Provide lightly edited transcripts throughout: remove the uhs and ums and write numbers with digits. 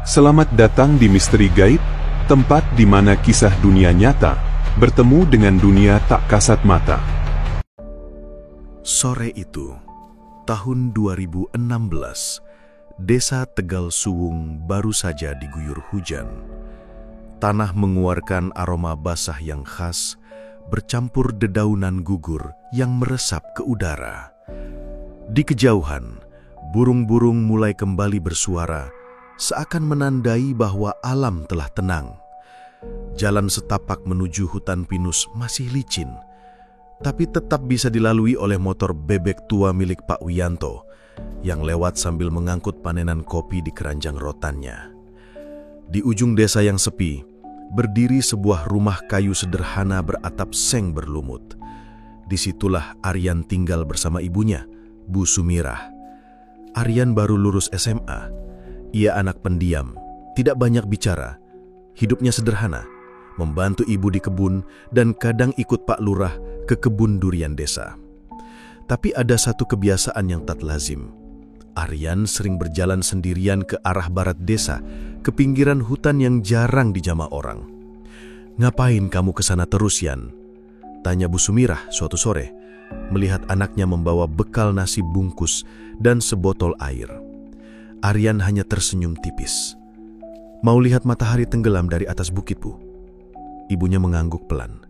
Selamat datang di Misteri Gaib, tempat di mana kisah dunia nyata bertemu dengan dunia tak kasat mata. Sore itu, tahun 2016, Desa Tegal Suwung baru saja diguyur hujan. Tanah mengeluarkan aroma basah yang khas, bercampur dedaunan gugur yang meresap ke udara. Di kejauhan, burung-burung mulai kembali bersuara, seakan menandai bahwa alam telah tenang. Jalan setapak menuju hutan pinus masih licin, tapi tetap bisa dilalui oleh motor bebek tua milik Pak Wiyanto yang lewat sambil mengangkut panenan kopi di keranjang rotannya. Di ujung desa yang sepi, berdiri sebuah rumah kayu sederhana beratap seng berlumut. Disitulah Aryan tinggal bersama ibunya, Bu Sumirah. Aryan baru lulus SMA. Ia anak pendiam, tidak banyak bicara. Hidupnya sederhana, membantu ibu di kebun dan kadang ikut Pak Lurah ke kebun durian desa. Tapi ada satu kebiasaan yang tak lazim. Aryan sering berjalan sendirian ke arah barat desa, ke pinggiran hutan yang jarang dijamah orang. "Ngapain kamu ke sana terus, Yan?" tanya Bu Sumirah suatu sore, melihat anaknya membawa bekal nasi bungkus dan sebotol air. Aryan hanya tersenyum tipis. "Mau lihat matahari tenggelam dari atas bukit, Bu?" Ibunya mengangguk pelan.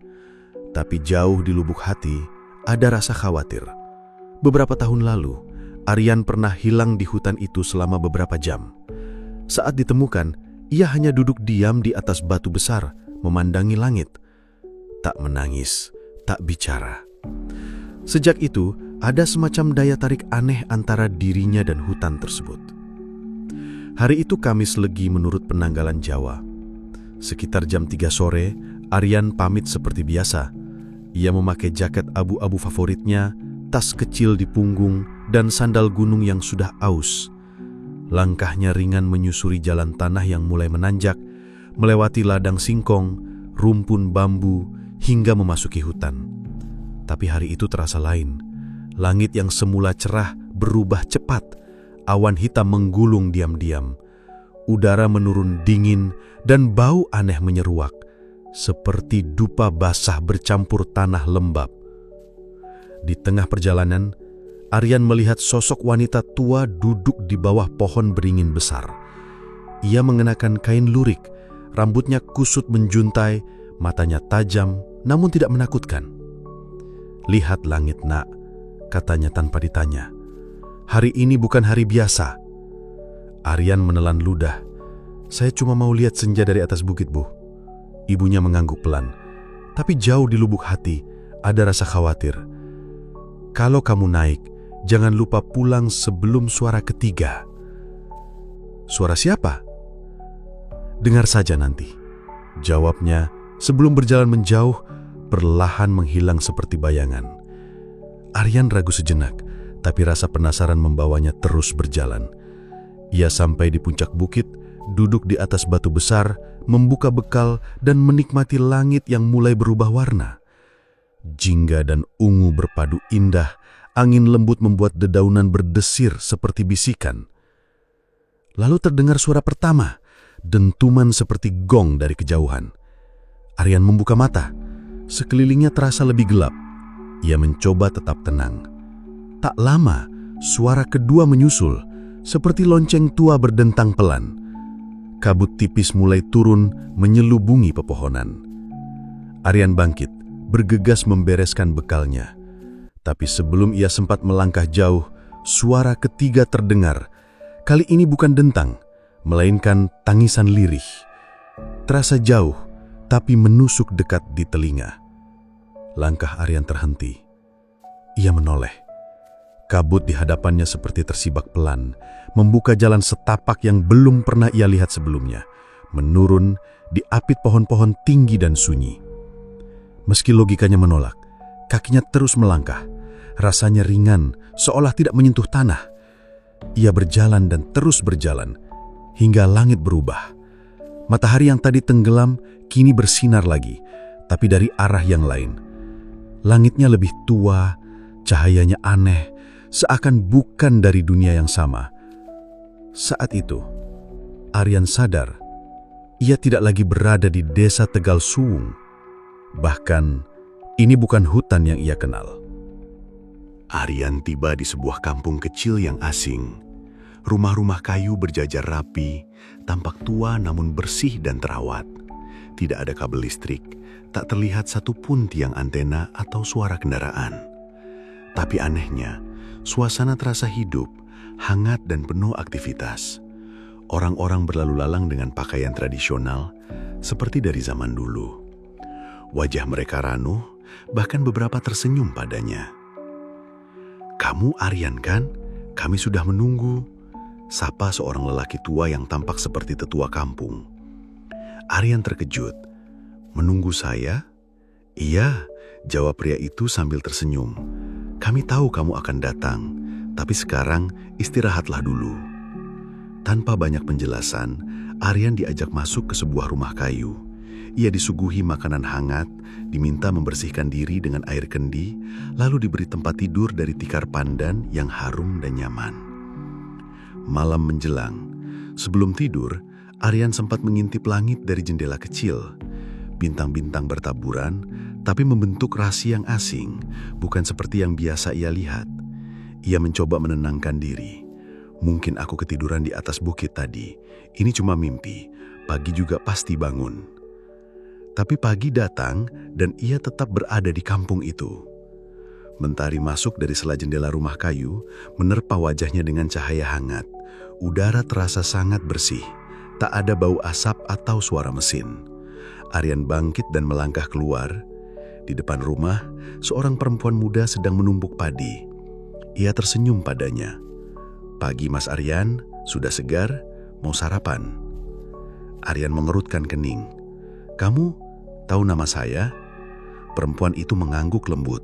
Tapi jauh di lubuk hati ada rasa khawatir. Beberapa tahun lalu, Aryan pernah hilang di hutan itu selama beberapa jam. Saat ditemukan, ia hanya duduk diam di atas batu besar, memandangi langit. Tak menangis, tak bicara. Sejak itu, ada semacam daya tarik aneh antara dirinya dan hutan tersebut. Hari itu Kamis Legi menurut penanggalan Jawa. Sekitar jam 3 sore, Aryan pamit seperti biasa. Ia memakai jaket abu-abu favoritnya, tas kecil di punggung, dan sandal gunung yang sudah aus. Langkahnya ringan menyusuri jalan tanah yang mulai menanjak, melewati ladang singkong, rumpun bambu, hingga memasuki hutan. Tapi hari itu terasa lain. Langit yang semula cerah berubah cepat. Awan hitam menggulung diam-diam. Udara menurun dingin dan bau aneh menyeruak, seperti dupa basah bercampur tanah lembab. Di tengah perjalanan, Aryan melihat sosok wanita tua duduk di bawah pohon beringin besar. Ia mengenakan kain lurik, rambutnya kusut menjuntai, matanya tajam namun tidak menakutkan. "Lihat langit, Nak," katanya tanpa ditanya. "Hari ini bukan hari biasa." Aryan menelan ludah. "Saya cuma mau lihat senja dari atas bukit, Bu." Ibunya mengangguk pelan. Tapi jauh di lubuk hati ada rasa khawatir. "Kalau kamu naik, jangan lupa pulang sebelum suara ketiga." "Suara siapa?" "Dengar saja nanti," jawabnya sebelum berjalan menjauh, perlahan menghilang seperti bayangan. Aryan ragu sejenak, tapi rasa penasaran membawanya terus berjalan. Ia sampai di puncak bukit, duduk di atas batu besar, membuka bekal dan menikmati langit yang mulai berubah warna. Jingga dan ungu berpadu indah, angin lembut membuat dedaunan berdesir seperti bisikan. Lalu terdengar suara pertama, dentuman seperti gong dari kejauhan. Aryan membuka mata. Sekelilingnya terasa lebih gelap. Ia mencoba tetap tenang. Tak lama, suara kedua menyusul, seperti lonceng tua berdentang pelan. Kabut tipis mulai turun menyelubungi pepohonan. Aryan bangkit, bergegas membereskan bekalnya. Tapi sebelum ia sempat melangkah jauh, suara ketiga terdengar. Kali ini bukan dentang, melainkan tangisan lirih. Terasa jauh, tapi menusuk dekat di telinga. Langkah Aryan terhenti. Ia menoleh. Kabut di hadapannya seperti tersibak pelan, membuka jalan setapak yang belum pernah ia lihat sebelumnya, menurun diapit pohon-pohon tinggi dan sunyi. Meski logikanya menolak, kakinya terus melangkah. Rasanya ringan, seolah tidak menyentuh tanah. Ia berjalan dan terus berjalan, hingga langit berubah. Matahari yang tadi tenggelam, kini bersinar lagi, tapi dari arah yang lain. Langitnya lebih tua, cahayanya aneh, seakan bukan dari dunia yang sama. Saat itu, Aryan sadar, ia tidak lagi berada di desa Tegal Suwung. Bahkan, ini bukan hutan yang ia kenal. Aryan tiba di sebuah kampung kecil yang asing. Rumah-rumah kayu berjajar rapi, tampak tua namun bersih dan terawat. Tidak ada kabel listrik, tak terlihat satupun tiang antena atau suara kendaraan. Tapi anehnya, suasana terasa hidup, hangat dan penuh aktivitas. Orang-orang berlalu lalang dengan pakaian tradisional, seperti dari zaman dulu. Wajah mereka ranuh, bahkan beberapa tersenyum padanya. "Kamu Aryan kan? Kami sudah menunggu," sapa seorang lelaki tua yang tampak seperti tetua kampung. Aryan terkejut. "Menunggu saya?" "Iya," jawab pria itu sambil tersenyum. "Kami tahu kamu akan datang, tapi sekarang istirahatlah dulu." Tanpa banyak penjelasan, Aryan diajak masuk ke sebuah rumah kayu. Ia disuguhi makanan hangat, diminta membersihkan diri dengan air kendi, lalu diberi tempat tidur dari tikar pandan yang harum dan nyaman. Malam menjelang. Sebelum tidur, Aryan sempat mengintip langit dari jendela kecil. Bintang-bintang bertaburan, tapi membentuk rasi yang asing, bukan seperti yang biasa ia lihat. Ia mencoba menenangkan diri. "Mungkin aku ketiduran di atas bukit tadi. Ini cuma mimpi. Pagi juga pasti bangun." Tapi pagi datang dan ia tetap berada di kampung itu. Mentari masuk dari sela jendela rumah kayu, menerpa wajahnya dengan cahaya hangat. Udara terasa sangat bersih, tak ada bau asap atau suara mesin. Aryan bangkit dan melangkah keluar. Di depan rumah, seorang perempuan muda sedang menumbuk padi. Ia tersenyum padanya. "Pagi Mas Aryan, sudah segar, mau sarapan?" Aryan mengerutkan kening. "Kamu tahu nama saya?" Perempuan itu mengangguk lembut.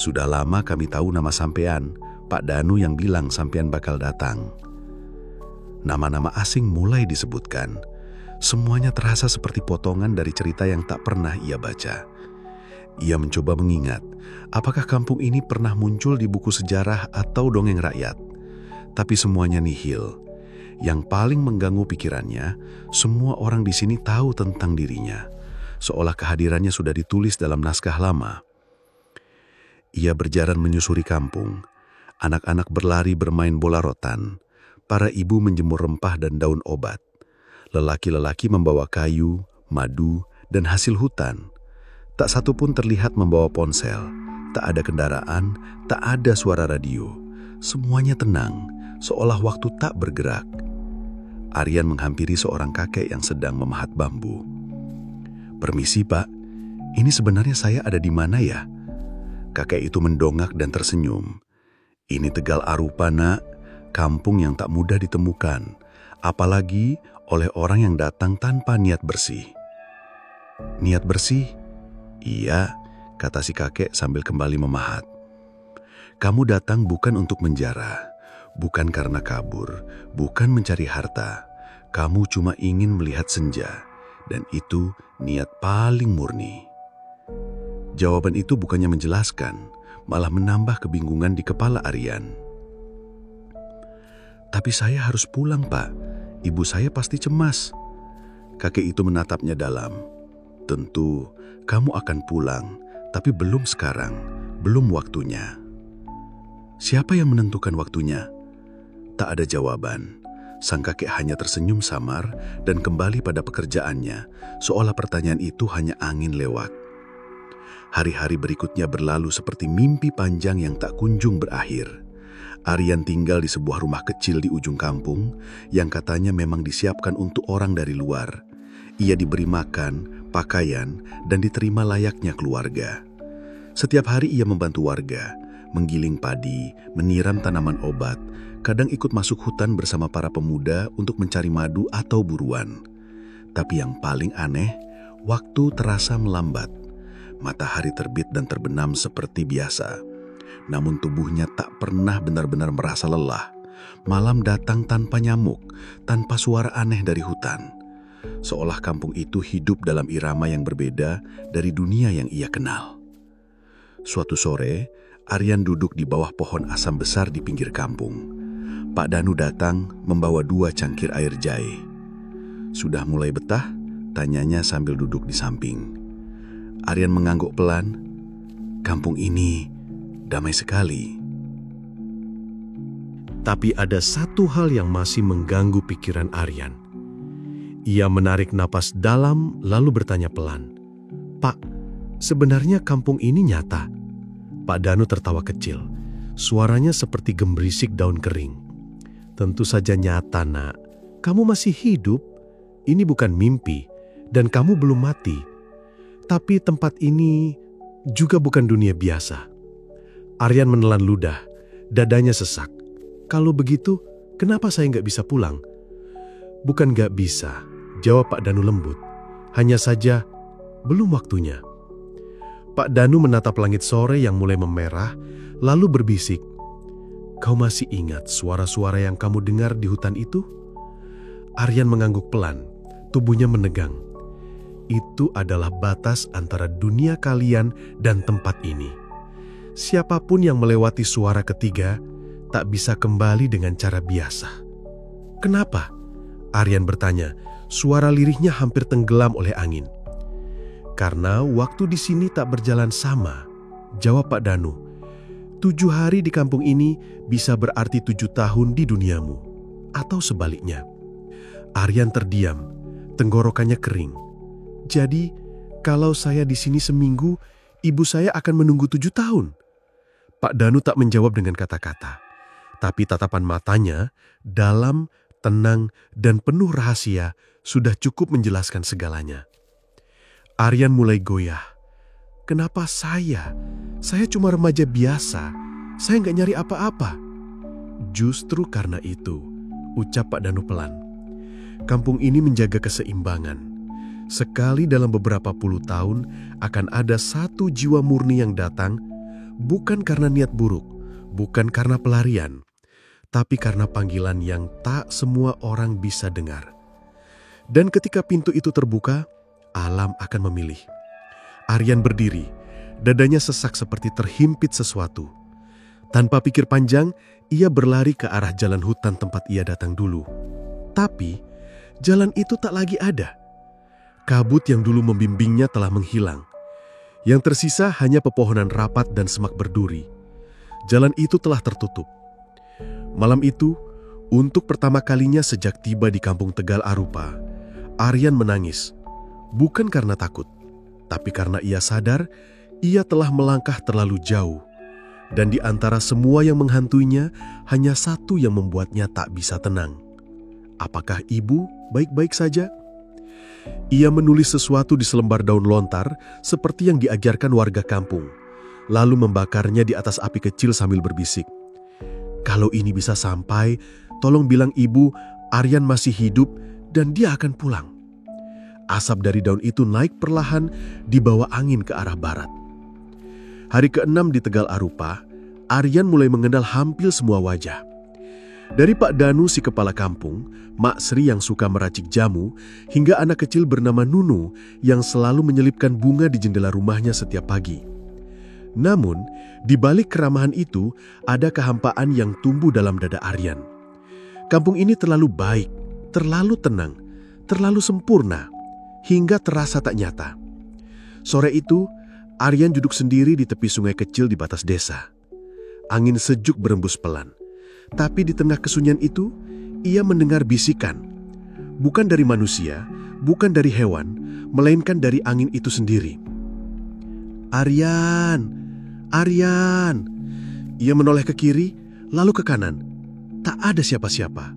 "Sudah lama kami tahu nama sampean, Pak Danu yang bilang sampean bakal datang." Nama-nama asing mulai disebutkan. Semuanya terasa seperti potongan dari cerita yang tak pernah ia baca. Ia mencoba mengingat, apakah kampung ini pernah muncul di buku sejarah atau dongeng rakyat. Tapi semuanya nihil. Yang paling mengganggu pikirannya, semua orang di sini tahu tentang dirinya, seolah kehadirannya sudah ditulis dalam naskah lama. Ia berjalan menyusuri kampung. Anak-anak berlari bermain bola rotan. Para ibu menjemur rempah dan daun obat. Lelaki-lelaki membawa kayu, madu, dan hasil hutan. Tak satu pun terlihat membawa ponsel. Tak ada kendaraan, tak ada suara radio. Semuanya tenang, seolah waktu tak bergerak. Aryan menghampiri seorang kakek yang sedang memahat bambu. "Permisi Pak, ini sebenarnya saya ada di mana ya?" Kakek itu mendongak dan tersenyum. "Ini Tegal Arupa nak, kampung yang tak mudah ditemukan, apalagi oleh orang yang datang tanpa niat bersih." "Niat bersih?" "Iya," kata si kakek sambil kembali memahat. "Kamu datang bukan untuk menjara, bukan karena kabur, bukan mencari harta. Kamu cuma ingin melihat senja, dan itu niat paling murni." Jawaban itu bukannya menjelaskan, malah menambah kebingungan di kepala Aryan. "Tapi saya harus pulang Pak, ibu saya pasti cemas." Kakek itu menatapnya dalam. "Tentu, kamu akan pulang, tapi belum sekarang, belum waktunya." "Siapa yang menentukan waktunya?" Tak ada jawaban. Sang kakek hanya tersenyum samar dan kembali pada pekerjaannya, seolah pertanyaan itu hanya angin lewat. Hari-hari berikutnya berlalu seperti mimpi panjang yang tak kunjung berakhir. Aryan tinggal di sebuah rumah kecil di ujung kampung yang katanya memang disiapkan untuk orang dari luar. Ia diberi makan, pakaian, dan diterima layaknya keluarga. Setiap hari ia membantu warga, menggiling padi, menyiram tanaman obat, kadang ikut masuk hutan bersama para pemuda untuk mencari madu atau buruan. Tapi yang paling aneh, waktu terasa melambat. Matahari terbit dan terbenam seperti biasa. Namun tubuhnya tak pernah benar-benar merasa lelah. Malam datang tanpa nyamuk, tanpa suara aneh dari hutan. Seolah kampung itu hidup dalam irama yang berbeda dari dunia yang ia kenal. Suatu sore, Aryan duduk di bawah pohon asam besar di pinggir kampung. Pak Danu datang membawa 2 cangkir air jahe. Sudah mulai betah? Tanyanya sambil duduk di samping. Aryan mengangguk pelan. Kampung ini damai sekali. Tapi ada satu hal yang masih mengganggu pikiran Aryan. Ia menarik napas dalam lalu bertanya pelan. "Pak, sebenarnya kampung ini nyata?" Pak Danu tertawa kecil. Suaranya seperti gembrisik daun kering. "Tentu saja nyata, Nak. Kamu masih hidup. Ini bukan mimpi, dan kamu belum mati. Tapi tempat ini juga bukan dunia biasa." Aryan menelan ludah, dadanya sesak. "Kalau begitu, kenapa saya nggak bisa pulang?" "Bukan nggak bisa," jawab Pak Danu lembut. "Hanya saja, belum waktunya." Pak Danu menatap langit sore yang mulai memerah, lalu berbisik, "Kau masih ingat suara-suara yang kamu dengar di hutan itu?" Aryan mengangguk pelan, tubuhnya menegang. Itu adalah batas antara dunia kalian dan tempat ini. Siapapun yang melewati suara ketiga tak bisa kembali dengan cara biasa. "Kenapa?" Aryan bertanya, suara lirihnya hampir tenggelam oleh angin. "Karena waktu di sini tak berjalan sama," jawab Pak Danu. 7 hari di kampung ini bisa berarti 7 tahun di duniamu, atau sebaliknya. Aryan terdiam, tenggorokannya kering. "Jadi, kalau saya di sini seminggu, ibu saya akan menunggu 7 tahun. Pak Danu tak menjawab dengan kata-kata, tapi tatapan matanya dalam, tenang, dan penuh rahasia sudah cukup menjelaskan segalanya. Aryan mulai goyah. "Kenapa saya? Saya cuma remaja biasa. Saya nggak nyari apa-apa." "Justru karena itu," ucap Pak Danu pelan. "Kampung ini menjaga keseimbangan. Sekali dalam beberapa puluh tahun akan ada satu jiwa murni yang datang, bukan karena niat buruk, bukan karena pelarian, tapi karena panggilan yang tak semua orang bisa dengar. Dan ketika pintu itu terbuka, alam akan memilih." Aryan berdiri, dadanya sesak seperti terhimpit sesuatu. Tanpa pikir panjang, ia berlari ke arah jalan hutan tempat ia datang dulu. Tapi jalan itu tak lagi ada. Kabut yang dulu membimbingnya telah menghilang. Yang tersisa hanya pepohonan rapat dan semak berduri. Jalan itu telah tertutup. Malam itu, untuk pertama kalinya sejak tiba di kampung Tegal Arupa, Aryan menangis. Bukan karena takut, tapi karena ia sadar ia telah melangkah terlalu jauh. Dan di antara semua yang menghantuinya, hanya satu yang membuatnya tak bisa tenang. Apakah ibu baik-baik saja? Ia menulis sesuatu di selembar daun lontar seperti yang diajarkan warga kampung, lalu membakarnya di atas api kecil sambil berbisik, "Kalau ini bisa sampai, tolong bilang ibu Aryan masih hidup dan dia akan pulang." Asap dari daun itu naik perlahan dibawa angin ke arah barat. Hari ke-6 di Tegal Arupa, Aryan mulai mengenal hampir semua wajah. Dari Pak Danu si kepala kampung, Mak Sri yang suka meracik jamu, hingga anak kecil bernama Nunu yang selalu menyelipkan bunga di jendela rumahnya setiap pagi. Namun, di balik keramahan itu, ada kehampaan yang tumbuh dalam dada Aryan. Kampung ini terlalu baik, terlalu tenang, terlalu sempurna, hingga terasa tak nyata. Sore itu, Aryan duduk sendiri di tepi sungai kecil di batas desa. Angin sejuk berembus pelan. Tapi di tengah kesunyian itu, ia mendengar bisikan. Bukan dari manusia, bukan dari hewan, melainkan dari angin itu sendiri. "Aryan! Aryan!" Ia menoleh ke kiri, lalu ke kanan. Tak ada siapa-siapa.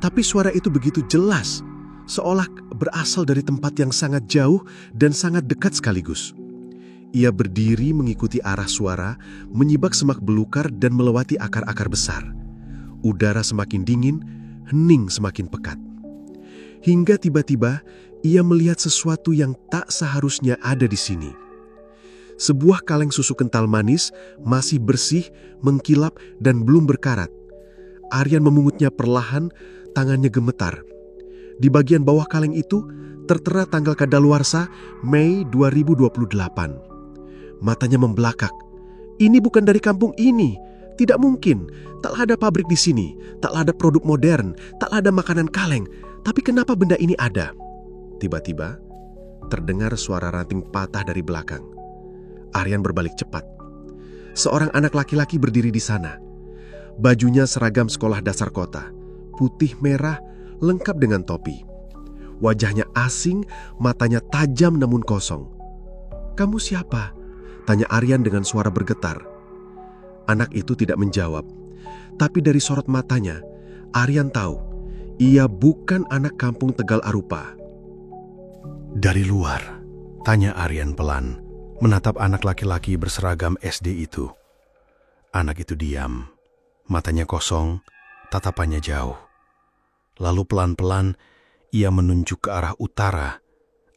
Tapi suara itu begitu jelas, seolah berasal dari tempat yang sangat jauh dan sangat dekat sekaligus. Ia berdiri mengikuti arah suara, menyibak semak belukar dan melewati akar-akar besar. Udara semakin dingin, hening semakin pekat. Hingga tiba-tiba ia melihat sesuatu yang tak seharusnya ada di sini. Sebuah kaleng susu kental manis, masih bersih, mengkilap dan belum berkarat. Aryan memungutnya perlahan, tangannya gemetar. Di bagian bawah kaleng itu tertera tanggal kadaluarsa Mei 2028. Matanya membelakak. "Ini bukan dari kampung ini. Tidak mungkin. Taklah ada pabrik di sini. Taklah ada produk modern. Taklah ada makanan kaleng. Tapi kenapa benda ini ada? Tiba-tiba, terdengar suara ranting patah dari belakang. Aryan berbalik cepat. Seorang anak laki-laki berdiri di sana. Bajunya seragam sekolah dasar kota, putih merah, lengkap dengan topi. Wajahnya asing, matanya tajam namun kosong. "Kamu siapa?" tanya Aryan dengan suara bergetar. Anak itu tidak menjawab, tapi dari sorot matanya, Aryan tahu ia bukan anak kampung Tegal Arupa. Dari luar, tanya Aryan pelan, menatap anak laki-laki berseragam SD itu. Anak itu diam, matanya kosong, tatapannya jauh. Lalu pelan-pelan ia menunjuk ke arah utara,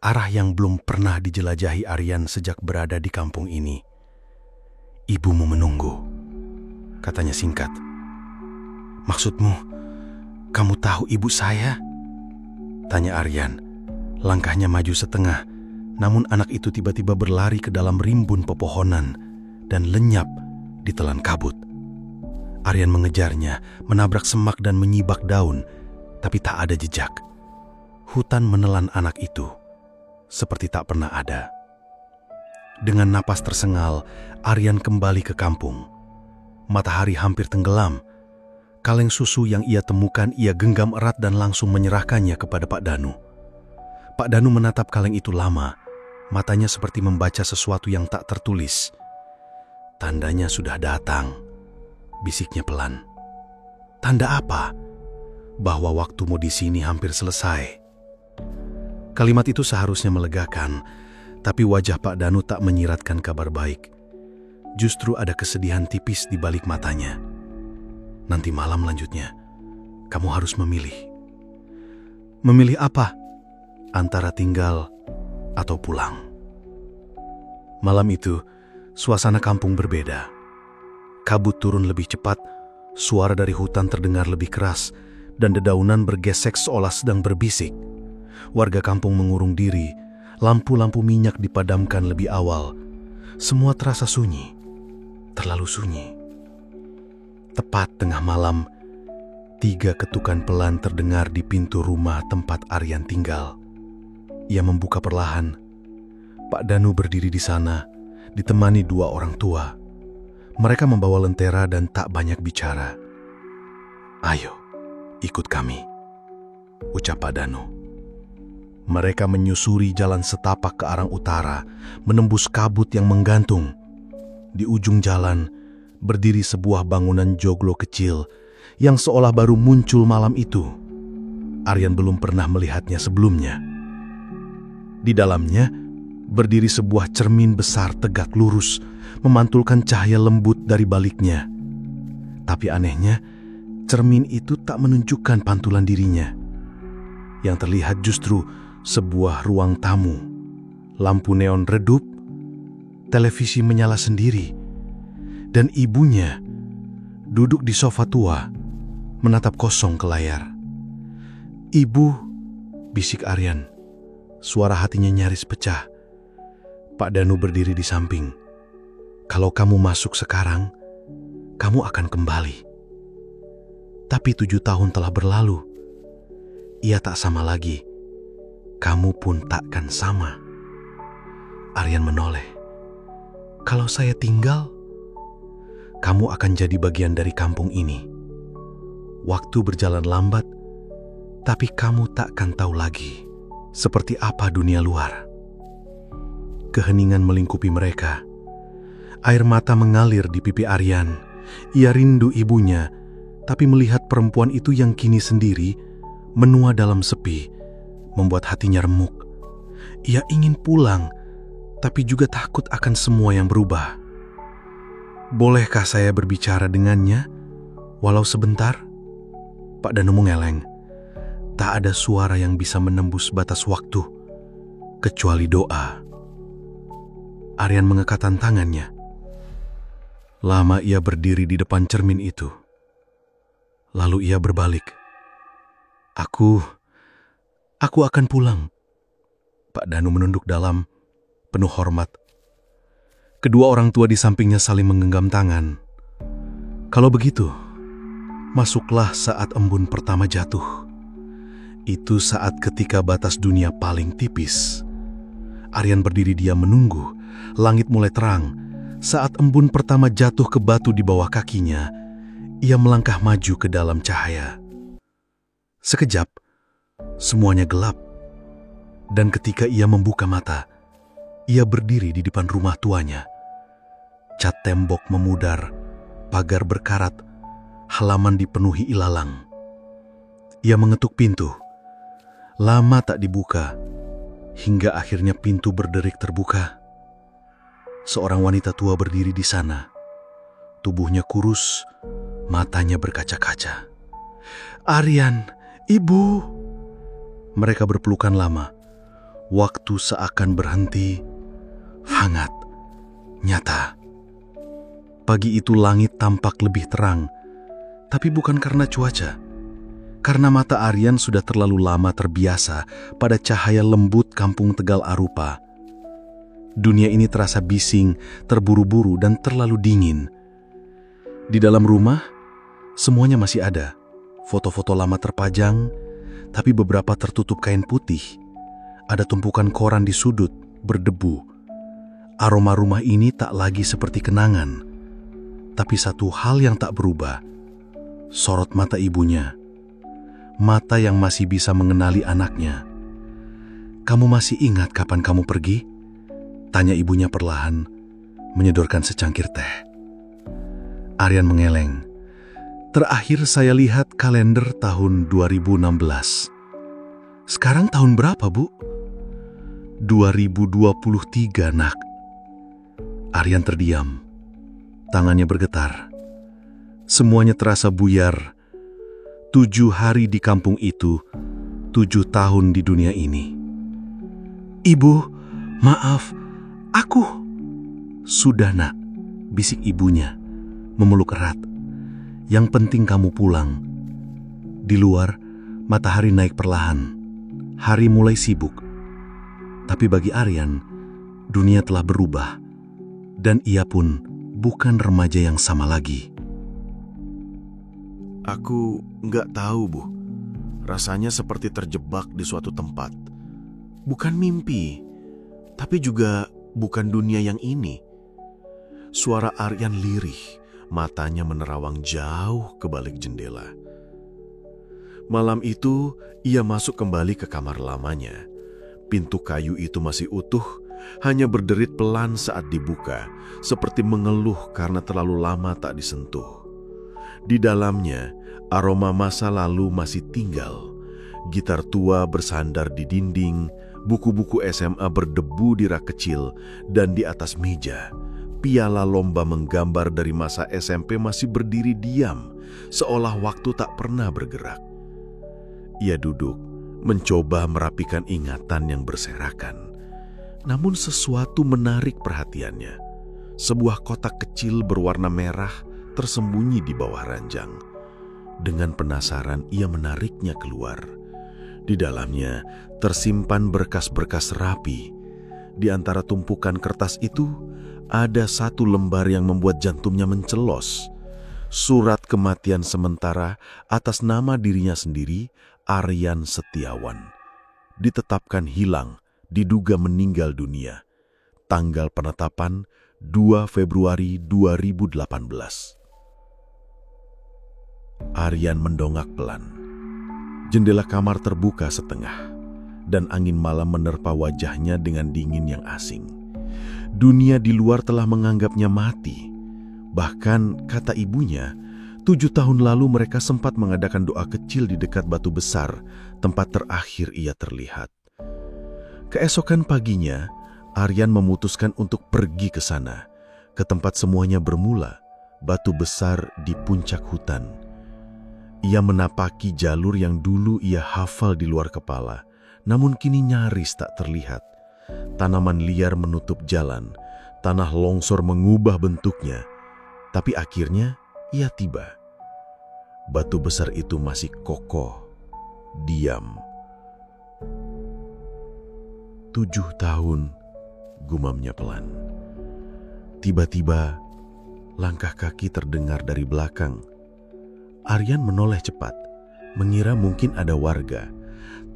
arah yang belum pernah dijelajahi Aryan sejak berada di kampung ini. "Ibumu menunggu," katanya singkat. "Maksudmu, kamu tahu ibu saya?" tanya Aryan. Langkahnya maju setengah, namun anak itu tiba-tiba berlari ke dalam rimbun pepohonan dan lenyap ditelan kabut. Aryan mengejarnya, menabrak semak dan menyibak daun, tapi tak ada jejak. Hutan menelan anak itu, seperti tak pernah ada. Dengan napas tersengal, Aryan kembali ke kampung. Matahari hampir tenggelam. Kaleng susu yang ia temukan ia genggam erat dan langsung menyerahkannya kepada Pak Danu. Pak Danu menatap kaleng itu lama, matanya seperti membaca sesuatu yang tak tertulis. "Tandanya sudah datang," bisiknya pelan. "Tanda apa?" "Bahwa waktumu di sini hampir selesai." Kalimat itu seharusnya melegakan, tapi wajah Pak Danu tak menyiratkan kabar baik. Justru ada kesedihan tipis di balik matanya. "Nanti malam lanjutnya, kamu harus memilih." "Memilih apa?" "Antara tinggal atau pulang." Malam itu, suasana kampung berbeda. Kabut turun lebih cepat, suara dari hutan terdengar lebih keras, dan dedaunan bergesek seolah sedang berbisik. Warga kampung mengurung diri, lampu-lampu minyak dipadamkan lebih awal. Semua terasa sunyi, terlalu sunyi. Tepat tengah malam, 3 ketukan pelan terdengar di pintu rumah tempat Aryan tinggal. Ia membuka perlahan. Pak Danu berdiri di sana, ditemani 2 orang tua. Mereka membawa lentera dan tak banyak bicara. "Ayo, ikut kami," ucap Pak Danu. Mereka menyusuri jalan setapak ke arah utara, menembus kabut yang menggantung. Di ujung jalan, berdiri sebuah bangunan joglo kecil yang seolah baru muncul malam itu. Aryan belum pernah melihatnya sebelumnya. Di dalamnya, berdiri sebuah cermin besar tegak lurus, memantulkan cahaya lembut dari baliknya. Tapi anehnya, cermin itu tak menunjukkan pantulan dirinya. Yang terlihat justru sebuah ruang tamu. Lampu neon redup, televisi menyala sendiri, dan ibunya duduk di sofa tua, menatap kosong ke layar. "Ibu," bisik Aryan. Suara hatinya nyaris pecah. Pak Danu berdiri di samping. "Kalau kamu masuk sekarang, kamu akan kembali." Tapi 7 tahun telah berlalu. Ia tak sama lagi. Kamu pun takkan sama. Aryan menoleh. "Kalau saya tinggal, kamu akan jadi bagian dari kampung ini. Waktu berjalan lambat, tapi kamu takkan tahu lagi seperti apa dunia luar." Keheningan melingkupi mereka. Air mata mengalir di pipi Aryan. Ia rindu ibunya, tapi melihat perempuan itu yang kini sendiri, menua dalam sepi, membuat hatinya remuk. Ia ingin pulang, tapi juga takut akan semua yang berubah. "Bolehkah saya berbicara dengannya, walau sebentar?" Pak Danu mengeleng. Tak ada suara yang bisa menembus batas waktu, kecuali doa. Aryan mengekatkan tangannya. Lama ia berdiri di depan cermin itu. Lalu ia berbalik. Aku akan pulang." Pak Danu menunduk dalam, penuh hormat. Kedua orang tua di sampingnya saling menggenggam tangan. "Kalau begitu, masuklah saat embun pertama jatuh. Itu saat ketika batas dunia paling tipis. Aryan berdiri diam menunggu. Langit mulai terang. Saat embun pertama jatuh ke batu di bawah kakinya, ia melangkah maju ke dalam cahaya. Sekejap, semuanya gelap. Dan ketika ia membuka mata, ia berdiri di depan rumah tuanya. Cat tembok memudar, pagar berkarat, halaman dipenuhi ilalang. Ia mengetuk pintu. Lama tak dibuka, hingga akhirnya pintu berderik terbuka. Seorang wanita tua berdiri di sana. Tubuhnya kurus, matanya berkaca-kaca. "Aryan, Ibu!" Mereka berpelukan lama. Waktu seakan berhenti, hangat, nyata. Pagi itu langit tampak lebih terang, tapi bukan karena cuaca. Karena mata Aryan sudah terlalu lama terbiasa pada cahaya lembut kampung Tegal Arupa. Dunia ini terasa bising, terburu-buru, dan terlalu dingin. Di dalam rumah, semuanya masih ada. Foto-foto lama terpajang, tapi beberapa tertutup kain putih. Ada tumpukan koran di sudut, berdebu. Aroma rumah ini tak lagi seperti kenangan. Tapi satu hal yang tak berubah, sorot mata ibunya. Mata yang masih bisa mengenali anaknya. "Kamu masih ingat kapan kamu pergi?" tanya ibunya perlahan, menyodorkan secangkir teh. Aryan mengeleng. "Terakhir saya lihat kalender tahun 2016. Sekarang tahun berapa, Bu?" 2023, Nak." Aryan terdiam. Tangannya bergetar. Semuanya terasa buyar. 7 hari di kampung itu, 7 tahun di dunia ini. "Ibu, maaf, aku..." "Sudah, Nak," bisik ibunya, memeluk erat. "Yang penting kamu pulang." Di luar, matahari naik perlahan. Hari mulai sibuk. Tapi bagi Aryan, dunia telah berubah. Dan ia pun bukan remaja yang sama lagi. Aku nggak tahu, Bu. Rasanya seperti terjebak di suatu tempat. Bukan mimpi, tapi juga bukan dunia yang ini. Suara Aryan lirih, matanya menerawang jauh ke balik jendela. Malam itu, ia masuk kembali ke kamar lamanya. Pintu kayu itu masih utuh, hanya berderit pelan saat dibuka, seperti mengeluh karena terlalu lama tak disentuh. Di dalamnya, aroma masa lalu masih tinggal. Gitar tua bersandar di dinding, buku-buku SMA berdebu di rak kecil, dan di atas meja, piala lomba menggambar dari masa SMP masih berdiri diam, seolah waktu tak pernah bergerak. Ia duduk, mencoba merapikan ingatan yang berserakan. Namun sesuatu menarik perhatiannya. Sebuah kotak kecil berwarna merah tersembunyi di bawah ranjang. Dengan penasaran, ia menariknya keluar. Di dalamnya tersimpan berkas-berkas rapi. Di antara tumpukan kertas itu, ada satu lembar yang membuat jantungnya mencelos. Surat kematian sementara atas nama dirinya sendiri, Aryan Setiawan. Ditetapkan hilang, diduga meninggal dunia. Tanggal penetapan 2 Februari 2018. Aryan mendongak pelan. Jendela kamar terbuka setengah, dan angin malam menerpa wajahnya dengan dingin yang asing. Dunia di luar telah menganggapnya mati. Bahkan, kata ibunya, 7 tahun lalu mereka sempat mengadakan doa kecil di dekat batu besar, tempat terakhir ia terlihat. Keesokan paginya, Aryan memutuskan untuk pergi ke sana, ke tempat semuanya bermula, batu besar di puncak hutan. Ia menapaki jalur yang dulu ia hafal di luar kepala, namun kini nyaris tak terlihat. Tanaman liar menutup jalan, tanah longsor mengubah bentuknya, tapi akhirnya ia tiba. Batu besar itu masih kokoh, diam. 7 tahun, gumamnya pelan. Tiba-tiba, langkah kaki terdengar dari belakang. Aryan menoleh cepat, mengira mungkin ada warga,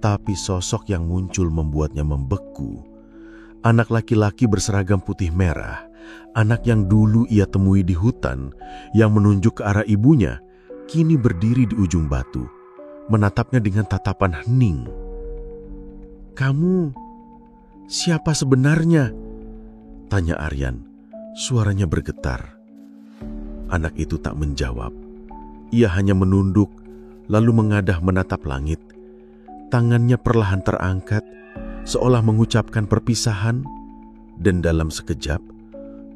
tapi sosok yang muncul membuatnya membeku. Anak laki-laki berseragam putih merah, anak yang dulu ia temui di hutan, yang menunjuk ke arah ibunya, kini berdiri di ujung batu, menatapnya dengan tatapan hening. "Kamu siapa sebenarnya?" tanya Aryan. Suaranya bergetar. Anak itu tak menjawab. Ia hanya menunduk, lalu mengadah menatap langit. Tangannya perlahan terangkat, seolah mengucapkan perpisahan, dan dalam sekejap,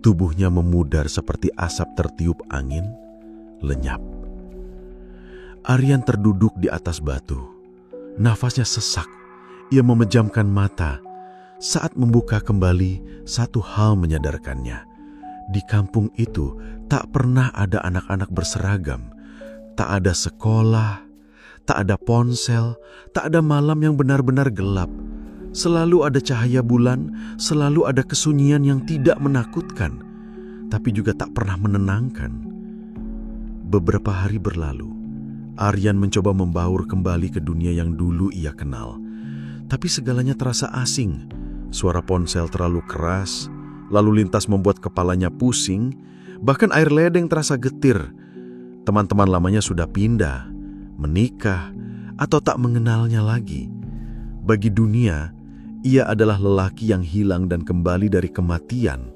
tubuhnya memudar seperti asap tertiup angin, lenyap. Aryan terduduk di atas batu. Nafasnya sesak. Ia memejamkan mata. Saat membuka kembali, satu hal menyadarkannya. Di kampung itu tak pernah ada anak-anak berseragam. Tak ada sekolah, tak ada ponsel, tak ada malam yang benar-benar gelap. Selalu ada cahaya bulan, selalu ada kesunyian yang tidak menakutkan, tapi juga tak pernah menenangkan. Beberapa hari berlalu, Aryan mencoba membaur kembali ke dunia yang dulu ia kenal. Tapi segalanya terasa asing. Suara ponsel terlalu keras, lalu lintas membuat kepalanya pusing, bahkan air ledeng terasa getir. Teman-teman lamanya sudah pindah, menikah, atau tak mengenalnya lagi. Bagi dunia, ia adalah lelaki yang hilang dan kembali dari kematian.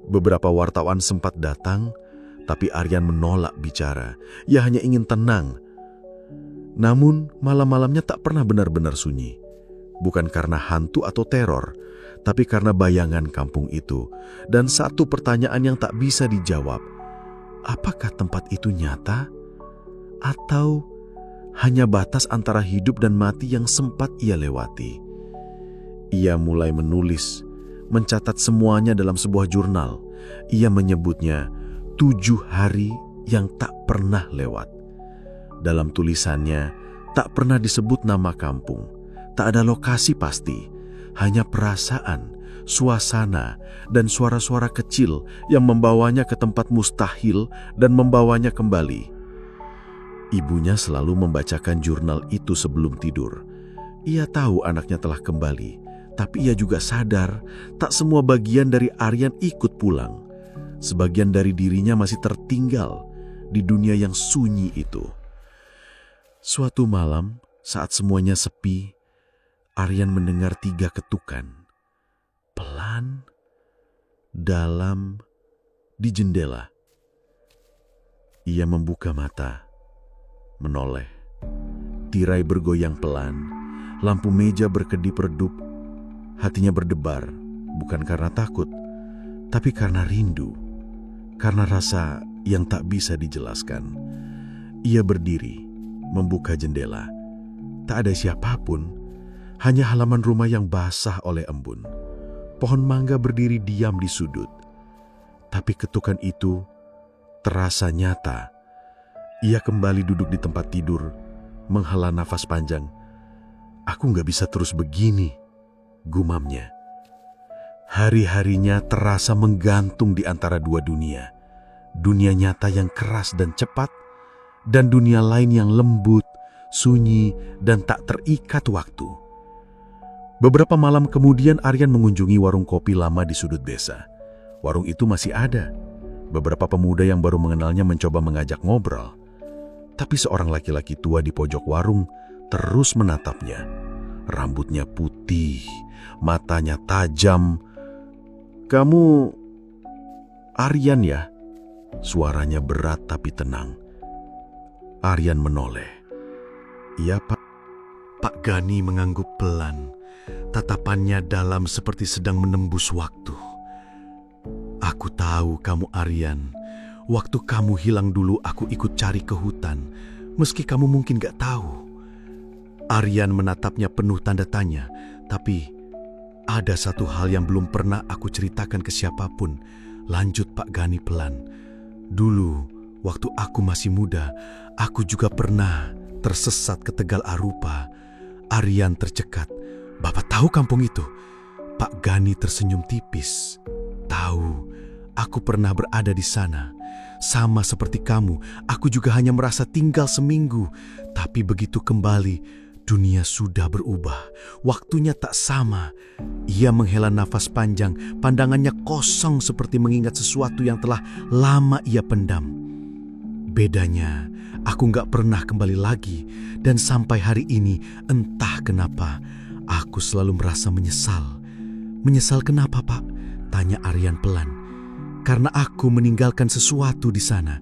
Beberapa wartawan sempat datang, tapi Aryan menolak bicara. Ia hanya ingin tenang. Namun, malam-malamnya tak pernah benar-benar sunyi. Bukan karena hantu atau teror, tapi karena bayangan kampung itu. Dan satu pertanyaan yang tak bisa dijawab. Apakah tempat itu nyata? Atau hanya batas antara hidup dan mati yang sempat ia lewati? Ia mulai menulis, mencatat semuanya dalam sebuah jurnal. Ia menyebutnya 7 hari yang tak pernah lewat. Dalam tulisannya, tak pernah disebut nama kampung. Tak ada lokasi pasti, hanya perasaan, suasana, dan suara-suara kecil yang membawanya ke tempat mustahil dan membawanya kembali. Ibunya selalu membacakan jurnal itu sebelum tidur. Ia tahu anaknya telah kembali, tapi ia juga sadar tak semua bagian dari Aryan ikut pulang. Sebagian dari dirinya masih tertinggal di dunia yang sunyi itu. Suatu malam, saat semuanya sepi, Aryan mendengar 3 ketukan. Pelan, dalam, di jendela. Ia membuka mata, menoleh. Tirai bergoyang pelan, lampu meja berkedip-redup. Hatinya berdebar, bukan karena takut, tapi karena rindu. Karena rasa yang tak bisa dijelaskan. Ia berdiri, membuka jendela. Tak ada siapapun, hanya halaman rumah yang basah oleh embun. Pohon mangga berdiri diam di sudut. Tapi ketukan itu terasa nyata. Ia kembali duduk di tempat tidur, menghela nafas panjang. "Aku gak bisa terus begini," gumamnya. Hari-harinya terasa menggantung di antara dua dunia. Dunia nyata yang keras dan cepat, dan dunia lain yang lembut, sunyi, dan tak terikat waktu. Beberapa malam kemudian Aryan mengunjungi warung kopi lama di sudut desa. Warung itu masih ada. Beberapa pemuda yang baru mengenalnya mencoba mengajak ngobrol. Tapi seorang laki-laki tua di pojok warung terus menatapnya. Rambutnya putih, matanya tajam. "Kamu Aryan ya?" Suaranya berat tapi tenang. Aryan menoleh. "Iya, Pak." Pak Gani mengangguk pelan. Tatapannya dalam seperti sedang menembus waktu. "Aku tahu kamu Aryan. Waktu kamu hilang dulu aku ikut cari ke hutan. Meski kamu mungkin gak tahu." Aryan menatapnya penuh tanda tanya. "Tapi ada satu hal yang belum pernah aku ceritakan ke siapapun," lanjut Pak Gani pelan. "Dulu, waktu aku masih muda, aku juga pernah tersesat ke Tegal Arupa." Aryan tercekat. "Bapak tahu kampung itu?" Pak Gani tersenyum tipis. "Tahu, aku pernah berada di sana. Sama seperti kamu, aku juga hanya merasa tinggal seminggu. Tapi begitu kembali, Dunia sudah berubah, waktunya tak sama. Ia menghela nafas panjang, pandangannya kosong seperti mengingat sesuatu yang telah lama ia pendam. Bedanya, aku gak pernah kembali lagi, dan sampai hari ini entah kenapa aku selalu merasa menyesal. Menyesal kenapa, Pak? Tanya Aryan pelan. Karena aku meninggalkan sesuatu di sana.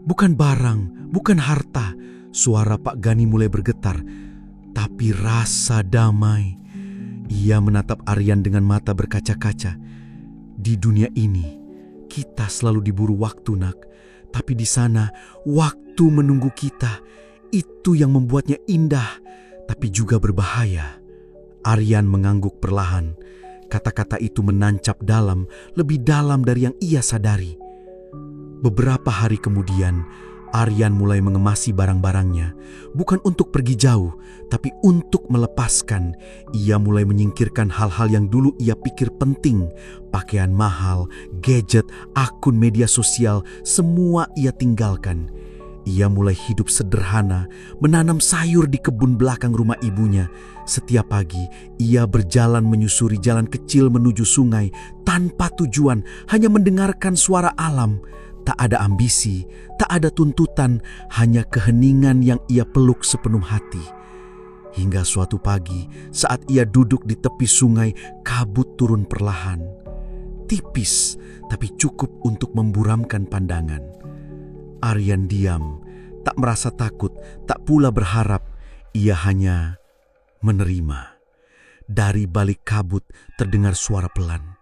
Bukan barang, bukan harta. Suara Pak Gani mulai bergetar. Tapi rasa damai. Ia menatap Aryan dengan mata berkaca-kaca. Di dunia ini, kita selalu diburu waktu, nak. Tapi di sana, waktu menunggu kita. Itu yang membuatnya indah, tapi juga berbahaya. Aryan mengangguk perlahan. Kata-kata itu menancap dalam, lebih dalam dari yang ia sadari. Beberapa hari kemudian, Aryan mulai mengemasi barang-barangnya, bukan untuk pergi jauh, tapi untuk melepaskan. Ia mulai menyingkirkan hal-hal yang dulu ia pikir penting. Pakaian mahal, gadget, akun media sosial, semua ia tinggalkan. Ia mulai hidup sederhana, menanam sayur di kebun belakang rumah ibunya. Setiap pagi, ia berjalan menyusuri jalan kecil menuju sungai tanpa tujuan, hanya mendengarkan suara alam. Tak ada ambisi, tak ada tuntutan, hanya keheningan yang ia peluk sepenuh hati. Hingga suatu pagi, saat ia duduk di tepi sungai, kabut turun perlahan. Tipis, tapi cukup untuk memburamkan pandangan. Aryan diam, tak merasa takut, tak pula berharap. Ia hanya menerima. Dari balik kabut terdengar suara pelan,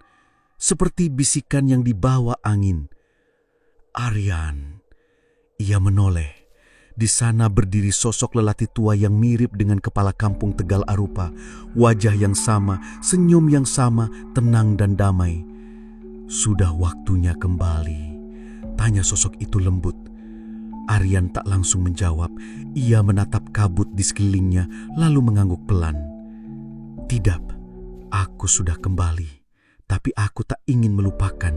seperti bisikan yang dibawa angin. Aryan. Ia menoleh. Di sana berdiri sosok lelaki tua yang mirip dengan kepala kampung Tegal Arupa. Wajah yang sama, senyum yang sama, tenang dan damai. Sudah waktunya kembali, tanya sosok itu lembut. Aryan tak langsung menjawab. Ia menatap kabut di sekelilingnya lalu mengangguk pelan. Tidak, aku sudah kembali, tapi aku tak ingin melupakan.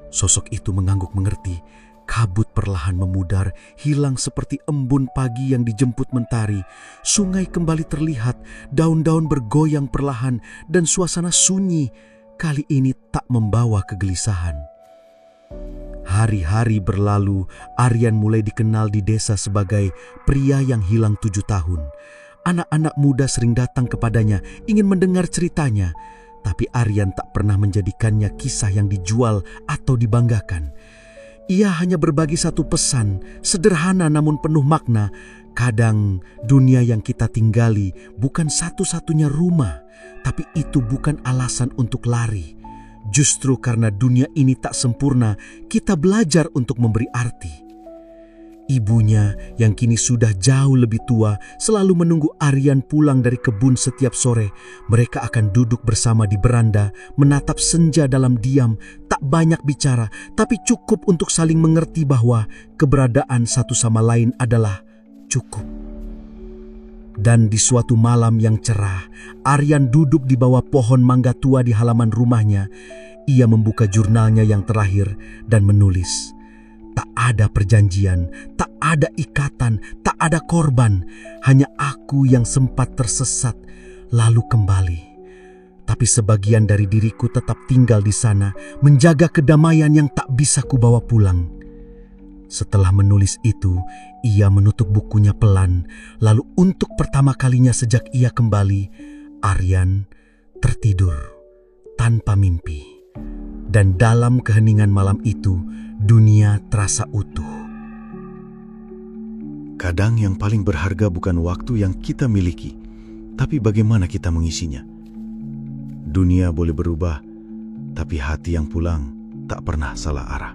Sosok itu mengangguk mengerti. Kabut perlahan memudar, hilang seperti embun pagi yang dijemput mentari. Sungai kembali terlihat, daun-daun bergoyang perlahan, dan suasana sunyi kali ini tak membawa kegelisahan. Hari-hari berlalu, Aryan mulai dikenal di desa sebagai pria yang hilang 7 tahun. Anak-anak muda sering datang kepadanya, ingin mendengar ceritanya. Tapi Aryan tak pernah menjadikannya kisah yang dijual atau dibanggakan. Ia hanya berbagi satu pesan, sederhana namun penuh makna. Kadang dunia yang kita tinggali bukan satu-satunya rumah, tapi itu bukan alasan untuk lari. Justru karena dunia ini tak sempurna, kita belajar untuk memberi arti. Ibunya yang kini sudah jauh lebih tua selalu menunggu Aryan pulang dari kebun setiap sore. Mereka akan duduk bersama di beranda, menatap senja dalam diam, tak banyak bicara, tapi cukup untuk saling mengerti bahwa keberadaan satu sama lain adalah cukup. Dan di suatu malam yang cerah, Aryan duduk di bawah pohon mangga tua di halaman rumahnya. Ia membuka jurnalnya yang terakhir dan menulis. Tak ada perjanjian, tak ada ikatan, tak ada korban. Hanya aku yang sempat tersesat, lalu kembali. Tapi sebagian dari diriku tetap tinggal di sana, menjaga kedamaian yang tak bisa kubawa pulang. Setelah menulis itu, ia menutup bukunya pelan. Lalu untuk pertama kalinya sejak ia kembali, Aryan tertidur tanpa mimpi. Dan dalam keheningan malam itu, dunia terasa utuh. Kadang yang paling berharga bukan waktu yang kita miliki, tapi bagaimana kita mengisinya. Dunia boleh berubah, tapi hati yang pulang tak pernah salah arah.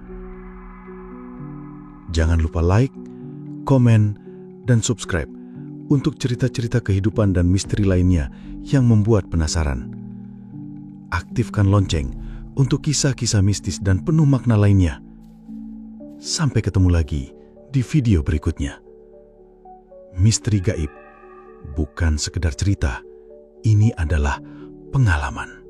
Jangan lupa like, komen, dan subscribe untuk cerita-cerita kehidupan dan misteri lainnya yang membuat penasaran. Aktifkan lonceng untuk kisah-kisah mistis dan penuh makna lainnya. Sampai ketemu lagi di video berikutnya. Misteri gaib bukan sekedar cerita, ini adalah pengalaman.